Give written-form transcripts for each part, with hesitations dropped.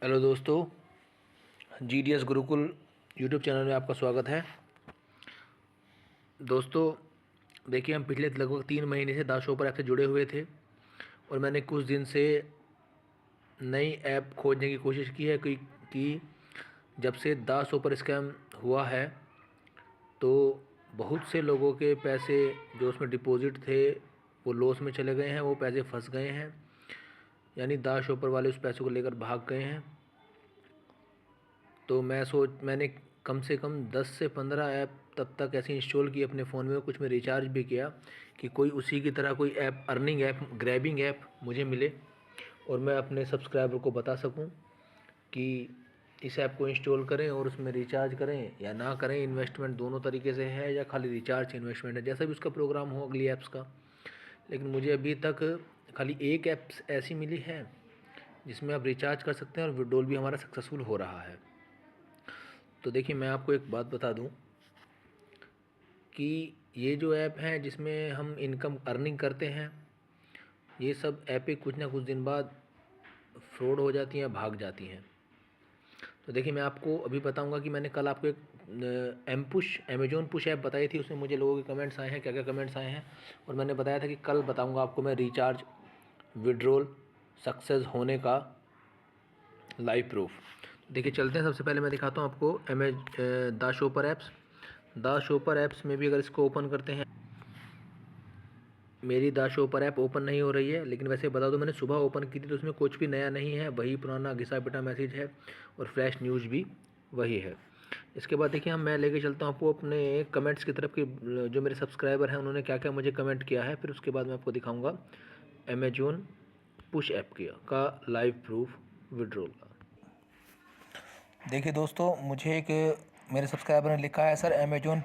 Hello दोस्तों, GDS Gurukul YouTube channel में आपका स्वागत है। दोस्तों देखिए, हम पिछले लगभग 3 महीने से दाशो पर ऐप से जुड़े हुए थे और मैंने कुछ दिन से नई ऐप खोजने की कोशिश की है कि जब से दाशो पर स्कैम हुआ है तो बहुत से लोगों के पैसे जो उसमें डिपॉजिट थे वो लॉस में चले गए हैं, वो पैसे फंस गए हैं, यानी दाशो पर वाले उस पैसों को लेकर भाग गए हैं। तो मैंने कम से कम 10 से 15 ऐप तब तक ऐसे इंस्टॉल किए अपने फ़ोन में, कुछ में रिचार्ज भी किया कि कोई उसी की तरह कोई app, earning app, grabbing app मुझे मिले और मैं अपने सब्सक्राइबर को बता सकूं कि इस ऐप को इंस्टॉल करें और उसमें रिचार्ज करें या ना करें। इन्वेस्टमेंट दोनों तरीके से है या खाली रिचार्ज इन्वेस्टमेंट है, जैसा भी उसका प्रोग्राम हो अगली ऐप्स का। लेकिन मुझे अभी तक खाली एक ऐप्स ऐसी मिली है जिसमें आप रिचार्ज कर सकते हैं और विड्रॉल भी हमारा सक्सेसफुल हो रहा है। तो देखिए, मैं आपको एक बात बता दूं कि ये जो ऐप हैं जिसमें हम इनकम अर्निंग करते हैं, ये सब ऐपें कुछ ना कुछ दिन बाद फ्रॉड हो जाती हैं, भाग जाती हैं। तो देखिए, मैं आपको अभी बताऊंगा कि मैंने कल आपको एक अमेजोन पुश ऐप बताई थी। उसमें मुझे लोगों के कमेंट्स आए हैं, क्या क्या कमेंट्स आए हैं, और मैंने बताया था कि कल बताऊंगा आपको मैं रिचार्ज विड्रॉल सक्सेस होने का लाइव प्रूफ। देखिए चलते हैं, सबसे पहले मैं दिखाता हूँ आपको the shopper apps. The shopper apps में भी अगर इसको ओपन करते हैं, मेरी द शॉपर ऐप ओपन नहीं हो रही है, लेकिन वैसे बता दो मैंने सुबह ओपन की थी तो उसमें कुछ भी नया नहीं है, वही पुराना घिसा पिटा मैसेज है और फ्लैश न्यूज़ भी वही है। इसके बाद देखिए, मैं लेके चलता हूँ आपको अपने कमेंट्स की तरफ कि जो मेरे सब्सक्राइबर हैं उन्होंने क्या क्या मुझे कमेंट किया है। फिर उसके बाद मैं आपको दिखाऊँगा अमेजोन पुश ऐप का लाइव प्रूफ विड्रॉल का। देखिए दोस्तों, मुझे एक मेरे सब्सक्राइबर ने लिखा है, सर अमेजोन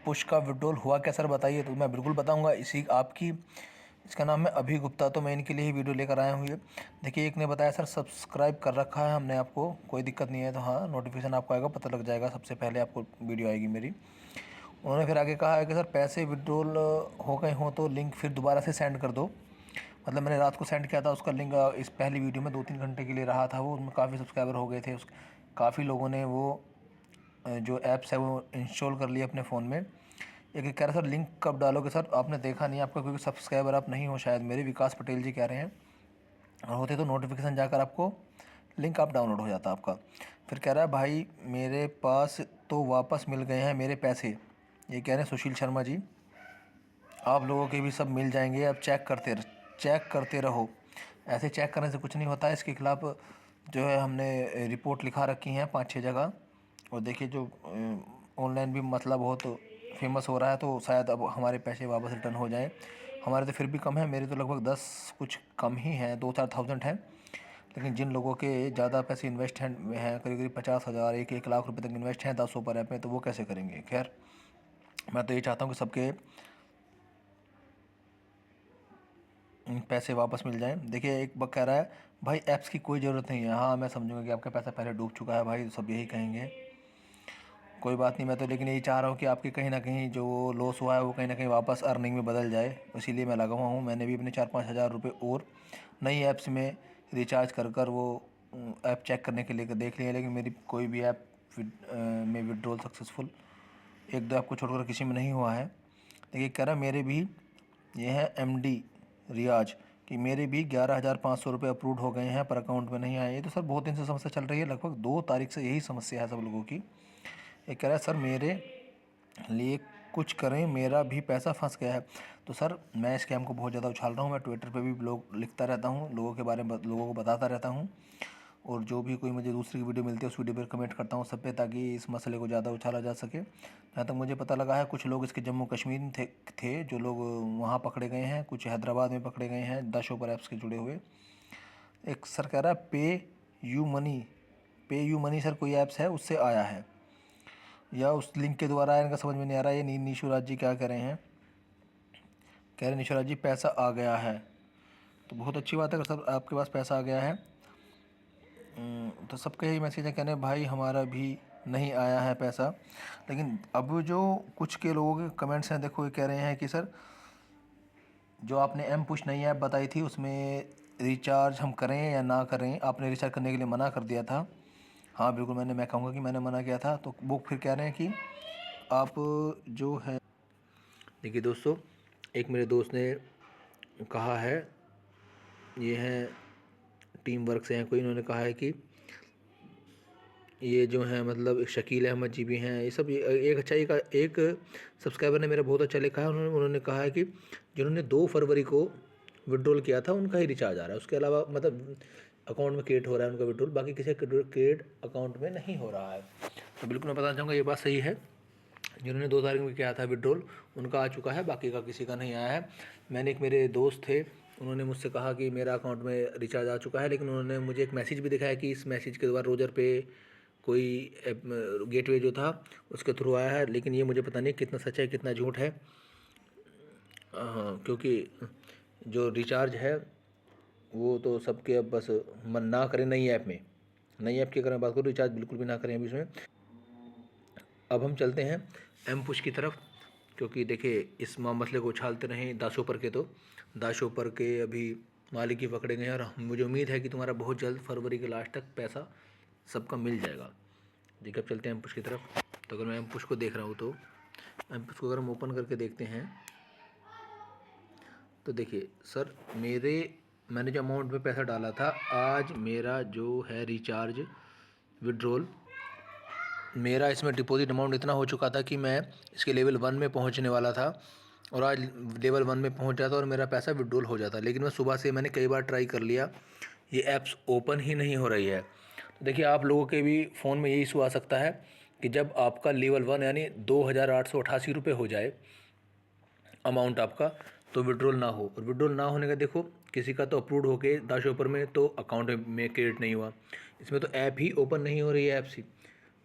पुश का विड्रॉल हुआ क्या सर, बताइए। तो मैं बिल्कुल बताऊंगा। इसका नाम है अभी गुप्ता, तो मैं इनके लिए ही वीडियो लेकर आया हूँ ये। देखिए, एक ने बताया सर सब्सक्राइब कर रखा है हमने आपको, कोई दिक्कत नहीं है। तो हाँ, नोटिफिकेशन आपको आएगा, पता लग जाएगा, सबसे पहले आपको वीडियो आएगी मेरी। उन्होंने फिर आगे कहा है कि सर पैसे विड्रॉल हो गए हों तो लिंक फिर दोबारा से सेंड कर दो। मतलब मैंने रात को सेंड किया था उसका लिंक, इस पहली वीडियो में 2-3 घंटे के लिए रहा था वो, उनमें काफ़ी सब्सक्राइबर हो गए थे। काफ़ी लोगों ने वो जो ऐप्स है वो इंस्टॉल कर लिया अपने फ़ोन में। एक कह रहा सर लिंक कब डालोगे सर, आपने देखा नहीं आपका, क्योंकि सब्सक्राइबर आप नहीं हो शायद मेरे, विकास पटेल जी कह रहे हैं। और होते तो नोटिफिकेशन जाकर आपको लिंक आप डाउनलोड हो जाता आपका। फिर कह रहा है भाई मेरे पास तो वापस मिल गए हैं मेरे पैसे, ये कह रहे हैं सुशील शर्मा जी। आप लोगों के भी सब मिल जाएंगे, अब चेक करते रहो। ऐसे चेक करने से कुछ नहीं होता है। इसके खिलाफ़ जो है हमने रिपोर्ट लिखा रखी हैं 5-6 जगह। और देखिए, जो ऑनलाइन भी मतलब बहुत फेमस हो रहा है, तो शायद अब हमारे पैसे वापस रिटर्न हो जाएं। हमारे तो फिर भी कम है, मेरे तो लगभग 10 कुछ कम ही हैं, 2-4 थाउजेंड हैं। लेकिन जिन लोगों के ज़्यादा पैसे इन्वेस्ट हैं, करीब करीब 50,000 1 लाख रुपए तक इन्वेस्ट हैं 10 ऊपर ऐप में, तो वो कैसे करेंगे। खैर, मैं तो ये चाहता हूँ कि सबके पैसे वापस मिल जाएं। देखिए, एक बक कह रहा है भाई ऐप्स की कोई ज़रूरत नहीं है। हाँ, मैं समझूंगा कि आपका पैसा पहले डूब चुका है भाई, सब यही कहेंगे, कोई बात नहीं। मैं तो लेकिन यही चाह रहा हूँ कि आपकी कहीं ना कहीं जो लॉस हुआ है वो कहीं ना कहीं वापस अर्निंग में बदल जाए, इसीलिए मैं लगा हुआ हूँ। मैंने भी अपने 4-5 हज़ार रुपये और नई ऐप्स में रिचार्ज कर कर वो ऐप चेक करने के लिए देख लिया, लेकिन मेरी कोई भी ऐप में विड्रॉल सक्सेसफुल 1-2 ऐप को छोड़कर किसी में नहीं हुआ है। देखिए, कह रहा मेरे भी, ये है MD रियाज, कि मेरे भी 11,500 रुपये अप्रूव हो गए हैं पर अकाउंट में नहीं आए। ये तो सर बहुत दिन से समस्या चल रही है, लगभग 2 तारीख से यही समस्या है सब लोगों की। ये कह रहा है सर मेरे लिए कुछ करें, मेरा भी पैसा फंस गया है। तो सर मैं स्कैम को बहुत ज़्यादा उछाल रहा हूँ, मैं ट्विटर पे भी ब्लॉग लिखता रहता हूँ, लोगों के बारे में लोगों को बताता रहता हूँ, और जो भी कोई मुझे दूसरी वीडियो मिलती है उस वीडियो पर कमेंट करता हूँ सब पे, ताकि इस मसले को ज़्यादा उछाला जा सके। जहाँ तक मुझे पता लगा है कुछ लोग इसके जम्मू कश्मीर में थे जो लोग वहाँ पकड़े गए हैं, कुछ हैदराबाद में पकड़े गए हैं द शॉपर ऐप्स के जुड़े हुए। एक सर कह रहा है पे यू मनी सर कोई ऐप्स है उससे आया है या उस लिंक के द्वारा आया, इनका समझ में नहीं आ रहा है। ये निशुराज जी क्या कह रहे हैं, कह रहे निशुराज जी पैसा आ गया है, तो बहुत अच्छी बात है अगर सर आपके पास पैसा आ गया है। तो सबके यही मैसेज है, कहने भाई हमारा भी नहीं आया है पैसा। लेकिन अब जो कुछ के लोगों के कमेंट्स हैं, देखो ये कह रहे हैं कि सर जो आपने एम पुश नई ऐप बताई थी उसमें रिचार्ज हम करें या ना करें, आपने रिचार्ज करने के लिए मना कर दिया था। हाँ बिल्कुल, मैं कहूँगा कि मैंने मना किया था। तो वो फिर कह रहे हैं कि आप जो है, देखिए दोस्तों, एक मेरे दोस्त ने कहा है, ये हैं टीम वर्क से हैं कोई, इन्होंने कहा है कि ये जो हैं मतलब शकील अहमद जी भी हैं, ये सब एक अच्छा एक सब्सक्राइबर ने मेरा बहुत अच्छा लिखा है। उन्होंने कहा है कि जिन्होंने 2 फरवरी को विड्रॉल किया था उनका ही रिचार्ज आ रहा है, उसके अलावा मतलब अकाउंट में क्रिएट हो रहा है उनका विड्रॉल, बाकी किसी क्रिएट अकाउंट में नहीं हो रहा है। तो बिल्कुल मैं बताना चाहूँगा ये बात सही है, जिन्होंने 2 तारीख में किया था विड्रॉल उनका आ चुका है, बाकी का किसी का नहीं आया है। मैंने एक मेरे दोस्त थे, उन्होंने मुझसे कहा कि मेरा अकाउंट में रिचार्ज आ चुका है, लेकिन उन्होंने मुझे एक मैसेज भी दिखाया कि इस मैसेज के द्वारा रोजर पे कोई गेटवे जो था उसके थ्रू आया है, लेकिन ये मुझे पता नहीं कितना सच है कितना झूठ है। हाँ, क्योंकि जो रिचार्ज है वो तो सबके, अब बस मन ना करें नई ऐप में, नई ऐप की अगर मैं बात करूँ, रिचार्ज बिल्कुल भी ना करें अभी इसमें। अब हम चलते हैं एम पुश की तरफ, क्योंकि देखिए इस मसले को उछालते रहें दाशोपर के, तो दाशोपर के अभी मालिक ही पकड़े गए हैं, और मुझे उम्मीद है कि तुम्हारा बहुत जल्द फरवरी के लास्ट तक पैसा सबका मिल जाएगा। देखिए अब चलते हैं एम पुश की तरफ। तो अगर मैं एम पुश को देख रहा हूँ, तो एम पुश को अगर हम ओपन करके देखते हैं, तो देखिए सर मैंने जो अमाउंट में पैसा डाला था, आज मेरा जो है रिचार्ज विड्रॉल, मेरा इसमें डिपॉजिट अमाउंट इतना हो चुका था कि मैं इसके लेवल 1 में पहुंचने वाला था, और आज लेवल 1 में पहुंच जाता और मेरा पैसा विड्रॉल हो जाता। लेकिन मैं सुबह से मैंने कई बार ट्राई कर लिया, ये ऐप्स ओपन ही नहीं हो रही है। तो देखिए आप लोगों के भी फ़ोन में यही इशू आ सकता है कि जब आपका लेवल 1 यानी 2,888 रुपये हो जाए अमाउंट आपका, तो विड्रॉल ना हो। और विड्रॉल ना होने का देखो, किसी का तो अप्रूव हो के दाशोपर में तो अकाउंट में क्रिएट नहीं हुआ, इसमें तो ऐप ही ओपन नहीं हो रही है। ऐप ही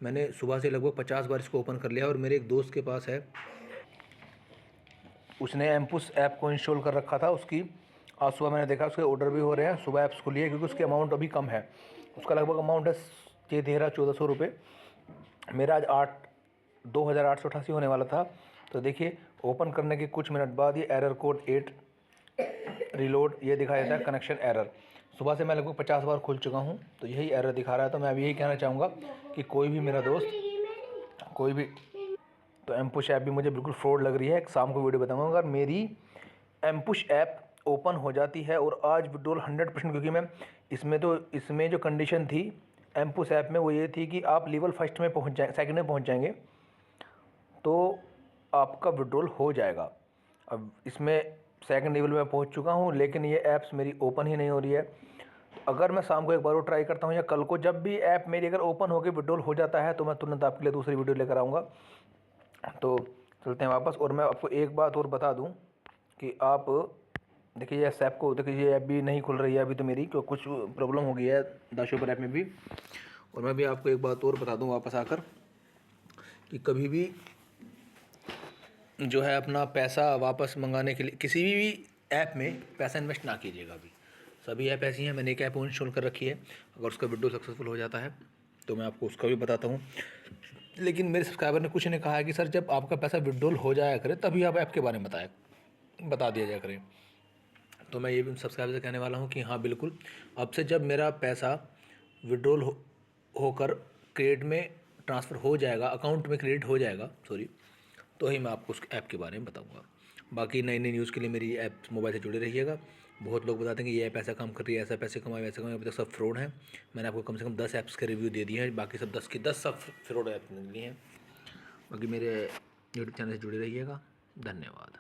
मैंने सुबह से लगभग 50 बार इसको ओपन कर लिया, और मेरे एक दोस्त के पास है, उसने एमपुस ऐप को इंस्टॉल कर रखा था। उसकी आज सुबह मैंने देखा उसके ऑर्डर भी हो रहे हैं, सुबह ऐप्स खुली है, क्योंकि उसके अमाउंट अभी कम है। उसका लगभग अमाउंट है 1300-1400 रुपये। मेरा आज 2,888 होने वाला था। तो देखिए ओपन करने के कुछ मिनट बाद ये एरर कोड 8 रीलोड ये दिखा देता है, कनेक्शन एरर। सुबह से मैं लगभग 50 बार खुल चुका हूँ, तो यही एरर दिखा रहा है। तो मैं अभी यही कहना चाहूँगा कि कोई भी मेरा दोस्त, कोई भी, तो एमपुश ऐप भी मुझे बिल्कुल फ्रॉड लग रही है। शाम को वीडियो बताऊँगा अगर मेरी एमपुश ऐप ओपन हो जाती है और आज विड्रॉल 100%, क्योंकि मैं इसमें जो कंडीशन थी एमपुश ऐप में वो ये थी कि आप लेवल फर्स्ट में पहुँच जाए, सेकंड में पहुँच जाएंगे तो आपका विड्रॉल हो जाएगा। अब इसमें सेकंड लेवल में पहुंच चुका हूं, लेकिन ये ऐप्स मेरी ओपन ही नहीं हो रही है। तो अगर मैं शाम को एक बार और ट्राई करता हूं, या कल को जब भी ऐप मेरी अगर ओपन होकर विड्रॉल हो जाता है, तो मैं तुरंत आपके लिए दूसरी वीडियो लेकर आऊँगा। तो चलते हैं वापस। और मैं आपको एक बात और बता दूँ कि आप देखिए ये ऐप को देखिए, ये ऐप भी नहीं खुल रही है अभी तो मेरी, क्योंकि कुछ प्रॉब्लम हो गई है दाशोपर ऐप में भी। और मैं भी आपको एक बात और बता दूँ वापस आकर, कि कभी भी जो है अपना पैसा वापस मंगाने के लिए किसी भी ऐप में पैसा इन्वेस्ट ना कीजिएगा। अभी सभी ऐप ऐसी हैं, मैंने एक ऐप इंस्टॉल कर रखी है, अगर उसका विड्रॉल सक्सेसफुल हो जाता है तो मैं आपको उसका भी बताता हूँ। लेकिन मेरे सब्सक्राइबर ने कुछ ने कहा है कि सर जब आपका पैसा विड्रॉल हो जाया करे तभी आप ऐप के बारे में बता दिया जाया करें। तो मैं ये भी सब्सक्राइबर से कहने वाला हूँ कि हाँ बिल्कुल, अब से जब मेरा पैसा विड्रॉल होकर क्रेडिट में ट्रांसफ़र हो जाएगा, अकाउंट में क्रेडिट हो जाएगा सॉरी, तो ही मैं आपको उस ऐप के बारे में बताऊंगा। बाकी नई नई न्यूज़ के लिए मेरी ऐप मोबाइल से जुड़े रहिएगा। बहुत लोग बताते हैं कि ये ऐप ऐसा काम कर रही है, ऐसा पैसे कमाए वैसे कमाए, अभी तक सब फ्रॉड है। मैंने आपको कम से कम 10 ऐप्स के रिव्यू दे दिए हैं, बाकी सब 10 की 10 सब फ्रॉड ऐप निकली हैं। बाकी मेरे यूट्यूब चैनल से जुड़े रहिएगा। धन्यवाद।